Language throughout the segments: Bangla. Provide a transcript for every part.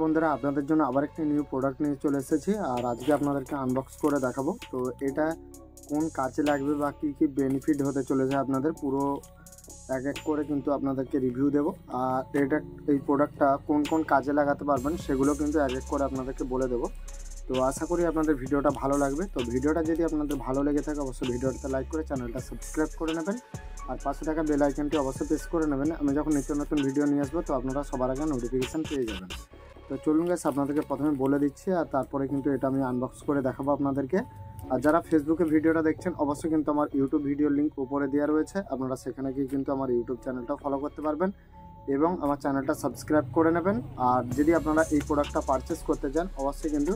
বন্ধুরা আপনাদের জন্য আবার একটি নিউ প্রোডাক্ট নিয়ে চলে এসেছি আর আজকে আপনাদেরকে আনবক্স করে দেখাবো। তো এটা কোন কাজে লাগবে বা কী কী বেনিফিট হতে চলেছে আপনাদের পুরো এক এক করে কিন্তু আপনাদেরকে রিভিউ দেবো। আর এই প্রোডাক্টটা কোন কোন কাজে লাগাতে পারবেন সেগুলো কিন্তু এক এক করে আপনাদেরকে বলে দেবো। তো আশা করি আপনাদের ভিডিওটা ভালো লাগবে। তো ভিডিওটা যদি আপনাদের ভালো লেগে থাকে অবশ্যই ভিডিওটা লাইক করে চ্যানেলটা সাবস্ক্রাইব করে নেবেন আর পাশে থাকা বেল আইকনটি অবশ্যই প্রেস করে নেবেন। আমি যখন নিত্য নতুন ভিডিও নিয়ে আসবো তো আপনারা সবার আগে নোটিফিকেশান পেয়ে যাবেন। তো চলুন গাইস আপনাদেরকে প্রথমে বলে দিচ্ছি আর তারপরে কিন্তু এটা আমি আনবক্স করে দেখাবো আপনাদেরকে। আর যারা ফেসবুকে ভিডিওটা দেখছেন অবশ্যই কিন্তু আমার ইউটিউব ভিডিওর লিঙ্ক উপরে দেওয়া রয়েছে, আপনারা সেখানে গিয়ে কিন্তু আমার ইউটিউব চ্যানেলটা ফলো করতে পারবেন এবং আমার চ্যানেলটা সাবস্ক্রাইব করে নেবেন। আর যদি আপনারা এই প্রোডাক্টটা পারচেস করতে চান অবশ্যই কিন্তু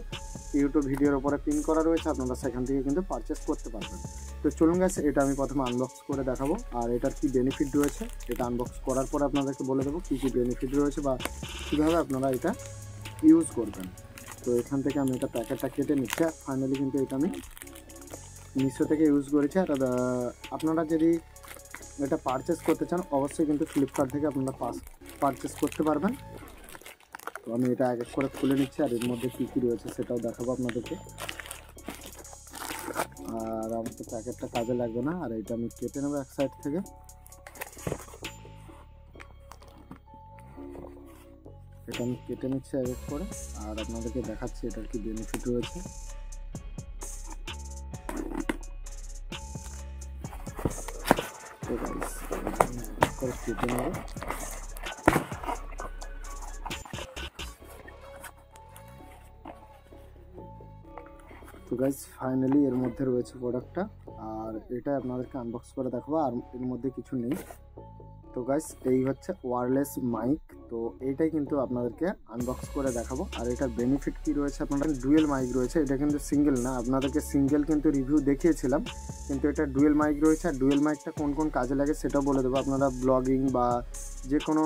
ইউটিউব ভিডিওর উপরে পিন করা রয়েছে, আপনারা সেখান থেকে কিন্তু পারচেস করতে পারবেন। তো চলুন গাইস এটা আমি প্রথমে আনবক্স করে দেখাবো আর এটার কি বেনিফিট রয়েছে এটা আনবক্স করার পরে আপনাদেরকে বলে দেবো কী কী বেনিফিট রয়েছে বা কীভাবে আপনারা এটা ইউজ করবেন। তো এখান থেকে আমি এটা প্যাকেটটা কেটে নিচ্ছি আর ফাইনালি কিন্তু এটা আমি মিশো থেকে ইউজ করেছি। আর আপনারা যদি এটা পারচেস করতে চান অবশ্যই কিন্তু ফ্লিপকার্ট থেকে আপনারা পারচেস করতে পারবেন। তো আমি এটা এক এক করে খুলে নিচ্ছি আর এর মধ্যে কী কী রয়েছে সেটাও দেখাবো আপনাদেরকে। আর আমার তো প্যাকেটটা কাজে লাগবে না আর এটা আমি কেটে নেবো এক সাইড থেকে। এটা আমি কেটে নিচ্ছি এক এক করে আর আপনাদেরকে দেখাচ্ছি এটার কি বেনিফিট রয়েছে। তো গাইস করে কেটে নেব। তো গাইস ফাইনালি এর মধ্যে রয়েছে প্রোডাক্টটা আর এটা আপনাদেরকে আনবক্স করে দেখাবো আর এর মধ্যে কিছু নেই। তো গাইস এই হচ্ছে ওয়্যারলেস মাইক, তো এইটাই কিন্তু আপনাদেরকে আনবক্স করে দেখাবো। আর এটার বেনিফিট কি রয়েছে, আপনারা ডুয়েল মাইক রয়েছে, এটা কিন্তু সিঙ্গেল না, আপনাদেরকে সিঙ্গেল কিন্তু রিভিউ দেখিয়েছিলাম কিন্তু এটা ডুয়েল মাইক রয়েছে। আর ডুয়েল মাইকটা কোন কোন কাজে লাগে সেটাও বলে দেবো। আপনারা ব্লগিং বা যে কোনো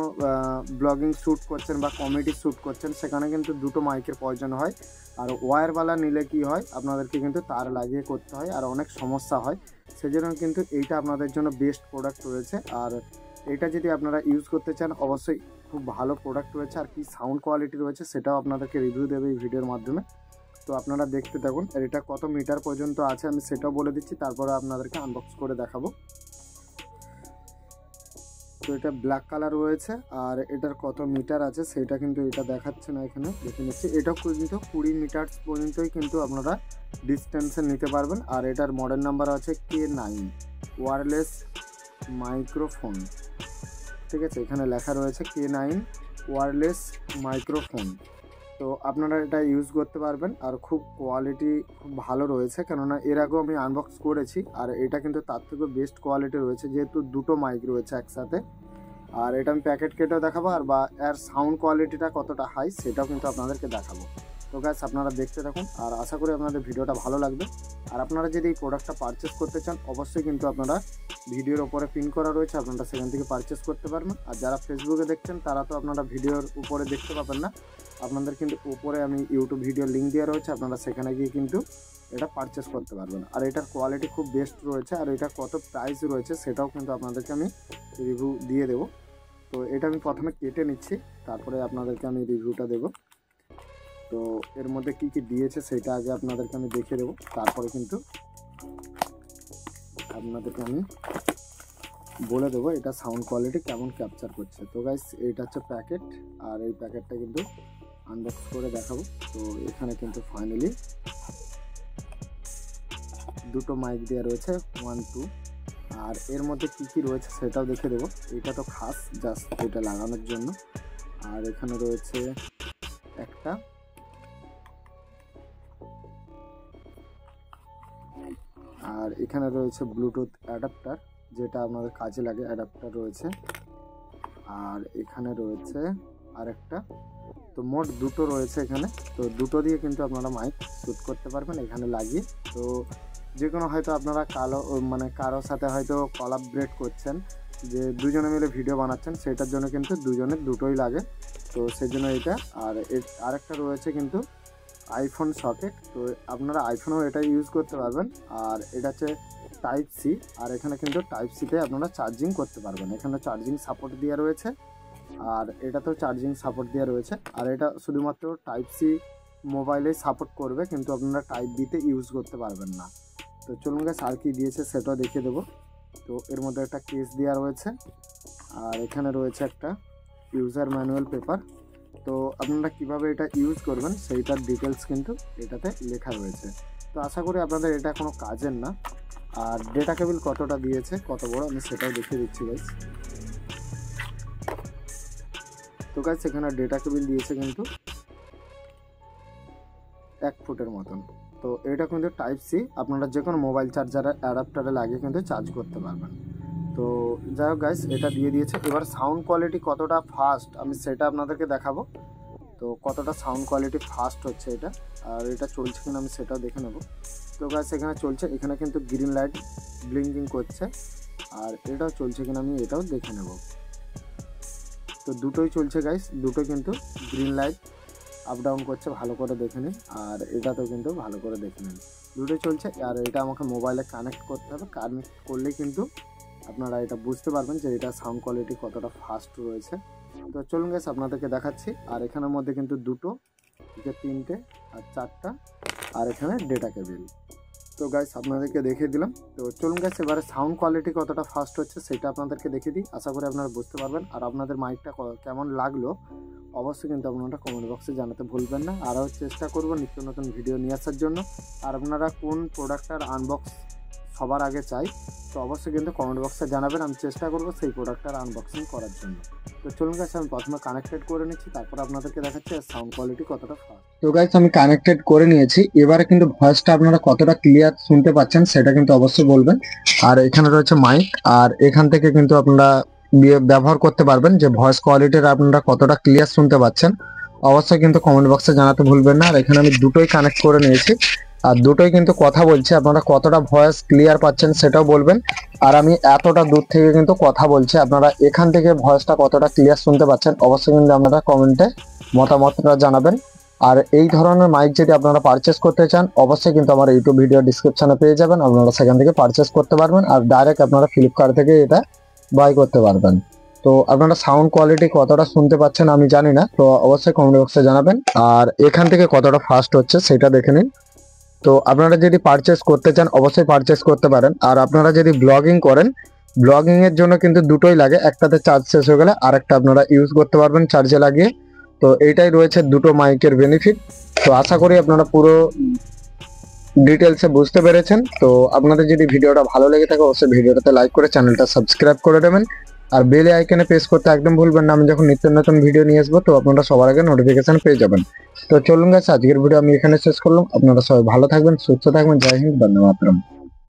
ব্লগিং শ্যুট করছেন বা কমেডি শ্যুট করছেন সেখানে কিন্তু দুটো মাইকের প্রয়োজন হয়। আর ওয়্যারওয়ালা নিলে কি হয় আপনাদেরকে কিন্তু তার লাগিয়ে করতে হয় আর অনেক সমস্যা হয়, সেজন্য কিন্তু এইটা আপনাদের জন্য বেস্ট প্রোডাক্ট রয়েছে। আর এটা যদি আপনারা ইউজ করতে চান অবশ্যই খুব ভালো প্রোডাক্ট রয়েছে। আর কি সাউন্ড কোয়ালিটি রয়েছে সেটাও আপনাদেরকে রিভিউ দেবে এই ভিডিওর মাধ্যমে। তো আপনারা দেখতে থাকুন। আর এটা কত মিটার পর্যন্ত আছে আমি সেটাও বলে দিচ্ছি, তারপরে আপনাদেরকে আনবক্স করে দেখাবো। তো এটা ব্ল্যাক কালার রয়েছে আর এটার কত মিটার আছে সেটা কিন্তু এটা দেখাচ্ছে না, এখানে দেখে নিচ্ছি। এটাও কিন্তু 20 মিটার পর্যন্তই কিন্তু আপনারা ডিস্টেন্সে নিতে পারবেন। আর এটার মডেল নাম্বার আছে K9 ওয়্যারলেস মাইক্রোফোন, ঠিক আছে, এখানে লেখা রয়েছে K9 ওয়্যারলেস মাইক্রোফোন। তো আপনারা এটা ইউজ করতে পারবেন আর খুব কোয়ালিটি খুব ভালো রয়েছে, কেননা এর আগেও আমি আনবক্স করেছি আর এটা কিন্তু তার থেকেও বেস্ট কোয়ালিটি রয়েছে যেহেতু দুটো মাইক রয়েছে একসাথে। আর এটা আমি প্যাকেট কেটেও দেখাবো আর বা এর সাউন্ড কোয়ালিটিটা কতটা হাই সেটাও কিন্তু আপনাদেরকে দেখাবো। তো গাইস আপনারা দেখতে থাকুন আর আশা করি আপনাদের ভিডিওটা ভালো লাগবে। আর আপনারা যদি এই প্রোডাক্টটা পারচেস করতে চান অবশ্যই কিন্তু আপনারা ভিডিওর উপরে পিন করা রয়েছে, আপনারা সেখান থেকে পারচেস করতে পারবেন। আর যারা ফেসবুকে দেখছেন তারা তো আপনারা ভিডিওর উপরে দেখতে পাবেন না, আপনাদের কিন্তু উপরে আমি ইউটিউব ভিডিওর লিঙ্ক দেওয়া রয়েছে, আপনারা সেখানে গিয়ে কিন্তু এটা পারচেস করতে পারবেন। আর এটার কোয়ালিটি খুব বেস্ট রয়েছে আর এটা কত প্রাইস রয়েছে সেটাও কিন্তু আপনাদেরকে আমি রিভিউ দিয়ে দেবো। তো এটা আমি প্রথমে কেটে নিচ্ছি তারপরে আপনাদেরকে আমি রিভিউটা দেবো। তো এর মধ্যে কি কি দিয়েছে সেটা আগে আপনাদেরকে আমি দেখিয়ে দেবো, তারপরে কিন্তু আপনাদেরকে আমি বলে দেবো এটা সাউন্ড কোয়ালিটি কেমন ক্যাপচার করছে। তো গাইস এইটা হচ্ছে প্যাকেট আর এই প্যাকেটটা কিন্তু আনবক্স করে দেখাবো। তো এখানে কিন্তু ফাইনালি দুটো মাইক দেওয়া রয়েছে 1, 2 আর এর মধ্যে কি কি রয়েছে সেটাও দেখে দেবো। এটা তো খাস জাস্ট এটা লাগানোর জন্য। আর এখানে রয়েছে একটা আর এখানে রয়েছে ব্লুটুথ অ্যাডাপ্টার যেটা আপনাদের কাজে লাগে, অ্যাডাপ্টার রয়েছে। আর এখানে রয়েছে আরেকটা, তো মোট দুটো রয়েছে এখানে। তো দুটো দিয়ে কিন্তু আপনারা মাইক শ্যুট করতে পারবেন এখানে লাগিয়ে। তো যে কোনো হয়তো আপনারা কারোর সাথে হয়তো কোলাবরেট করছেন, যে দুজনে মিলে ভিডিও বানাচ্ছেন, সেটার জন্য কিন্তু দুজনের দুটোই লাগে। তো সেই জন্য এটা। আর আরেকটা রয়েছে কিন্তু আইফোন সকেট, তো আপনারা আইফোনেও এটা ইউজ করতে পারবেন। আর এটা হচ্ছে টাইপ সি আর এখানে কিন্তু টাইপ সিতে আপনারা চার্জিং করতে পারবেন, এখানে চার্জিং সাপোর্ট দেওয়া রয়েছে। আর এটাতেও চার্জিং সাপোর্ট দেওয়া রয়েছে। আর এটা শুধুমাত্র টাইপ সি মোবাইলেই সাপোর্ট করবে, কিন্তু আপনারা টাইপ বিতে ইউজ করতে পারবেন না। তো চলুন গাইস আর কি দিয়েছে সেটাও দেখিয়ে দেবো। তো এর মধ্যে একটা কেস দেওয়া রয়েছে, আর এখানে রয়েছে একটা ইউজার ম্যানুয়াল পেপার। তো আপনারা কিভাবে এটা ইউজ করবেন সেইটার ডিটেলস কিন্তু এটাতে লেখা রয়েছে। তো আশা করি আপনাদের এটা কোনো কাজের না। আর ডেটা কেবল কতটা দিয়েছে, কত বড়, আমি সেটাও দেখিয়ে দিচ্ছি গাইস। তো গাইস এখানে ডেটা কেবল দিয়েছে কিন্তু 1 ফুটের মতন। তো এটা কিন্তু টাইপ সি, আপনারা যে কোনো মোবাইল চার্জারের অ্যাডাপ্টারে লাগিয়ে কিন্তু চার্জ করতে পারবেন। তো যাই হোক গাইস এটা দিয়ে দিয়েছে। এবার সাউন্ড কোয়ালিটি কতটা ফাস্ট আমি সেটা আপনাদেরকে দেখাবো। তো কতটা সাউন্ড কোয়ালিটি ফাস্ট হচ্ছে এটা, আর এটা চলছে কিনা আমি সেটাও দেখে নেব। তো গাইস এখানে চলছে, এখানে কিন্তু গ্রিন লাইট ব্লিঙ্কিং করছে, আর এটাও চলছে কিনা আমি এটাও দেখে নেব। তো দুটোই চলছে গাইস, দুটো কিন্তু গ্রিন লাইট আপ ডাউন করছে, ভালো করে দেখে নিন। আর এটাতেও কিন্তু ভালো করে দেখে নিন, দুটোই চলছে। আর এটা আমাকে মোবাইলে কানেক্ট করতে হবে, কানেক্ট করলেই কিন্তু আপনারা এটা বুঝতে পারবেন যে এটা সাউন্ড কোয়ালিটি কতটা ফাস্ট রয়েছে। তো চলুন গাইস আপনাদেরকে দেখাচ্ছি। আর এখানের মধ্যে কিন্তু দুটো, এটা 3টে আর 4টা, আর এখানে ডেটা কেবল। তো গাইস আপনাদেরকে দেখিয়ে দিলাম। তো চলুন গাইস এবারে সাউন্ড কোয়ালিটি কতটা ফাস্ট হচ্ছে সেটা আপনাদেরকে দেখিয়ে দিই, আশা করি আপনারা বুঝতে পারবেন। আর আপনাদের মাইকটা কেমন লাগলো অবশ্যই কিন্তু আপনারা কমেন্ট বক্সে জানাতে ভুলবেন না। আরও চেষ্টা করব নিত্য নতুন ভিডিও নিয়ে আসার জন্য। আর আপনারা কোন প্রোডাক্টটার আনবক্স সবার আগে চাই তো অবশ্যই কিন্তু কমেন্ট বক্সে জানাবেন, আমি চেষ্টা করব সেই প্রোডাক্টটার আনবক্সিং করার জন্য। তো চলুন গাইস আমি প্রথমে কানেক্টেড করে নিচ্ছি, তারপর আপনাদেরকে দেখাচ্ছি সাউন্ড কোয়ালিটি কতটা ফাস্ট। তো গাইস আমি কানেক্টেড করে নিয়েছি, এবারে কিন্তু ভয়েসটা আপনারা কতটা ক্লিয়ার শুনতে পাচ্ছেন সেটা কিন্তু অবশ্যই বলবেন। আর এখানে রয়েছে মাইক, আর এখান থেকে কিন্তু আপনারা ব্যবহার করতে পারবেন যে ভয়েস কোয়ালিটির আপনারা কতটা ক্লিয়ার শুনতে পাচ্ছেন অবশ্যই কিন্তু কমেন্ট বক্সে জানাতে ভুলবেন না। আর এখানে আমি দুটোই কানেক্ট করে নিয়েছি, আর দুটোই কিন্তু কথা বলছি, আপনারা কতটা ভয়েস ক্লিয়ার পাচ্ছেন সেটাও বলবেন। আর আমি এতটা দূর থেকে কিন্তু কথা বলছি, আপনারা এখান থেকে ভয়েসটা কতটা ক্লিয়ার শুনতে পাচ্ছেন অবশ্যই কিন্তু আপনারা কমেন্টে মতামতটা জানাবেন। আর এই ধরনের মাইক যদি আপনারা পারচেস করতে চান অবশ্যই কিন্তু আমার ইউটিউব ভিডিও ডিসক্রিপশনে পেয়ে যাবেন, আপনারা সেখান থেকে পারচেস করতে পারবেন। আর ডাইরেক্ট আপনারা ফ্লিপকার্ট থেকে এটা বাই করতে পারবেন। তো আপনারা সাউন্ড কোয়ালিটি কতটা শুনতে পাচ্ছেন আমি জানি না, তো অবশ্যই কমেন্ট বক্সে জানাবেন। আর এখান থেকে কতটা ফাস্ট হচ্ছে সেটা দেখে নিন। তো আপনারা যদি পারচেস করতে চান অবশ্যই পারচেস করতে পারেন। আর আপনারা যদি ব্লগিং করেন, ব্লগিং এর জন্য কিন্তু দুটোই লাগে, একটাতে চার্জ শেষ হয়ে গেলে আরেকটা আপনারা ইউজ করতে পারবেন চার্জে লাগিয়ে। তো এইটাই রয়েছে দুটো মাইকের বেনিফিট। তো আশা করি আপনারা পুরো ডিটেলসে বুঝতে পেরেছেন। তো আপনাদের যদি ভিডিওটা ভালো লেগে থাকে অবশ্যই ভিডিওটাতে লাইক করে চ্যানেলটা সাবস্ক্রাইব করে দেবেন। আর বেল আইকনে প্রেস করতে একদম ভুলবেন না, আমি যখন নিত্য নতুন ভিডিও নিয়ে আসবো তো আপনারা সবার আগে নোটিফিকেশন পেয়ে যাবেন। তো চলুন গাইস আজকের ভিডিও আমি এখানে শেষ করলাম, আপনারা সবাই ভালো থাকবেন, সুস্থ থাকবেন, জয় হিন্দ, বন্দে মাতরম।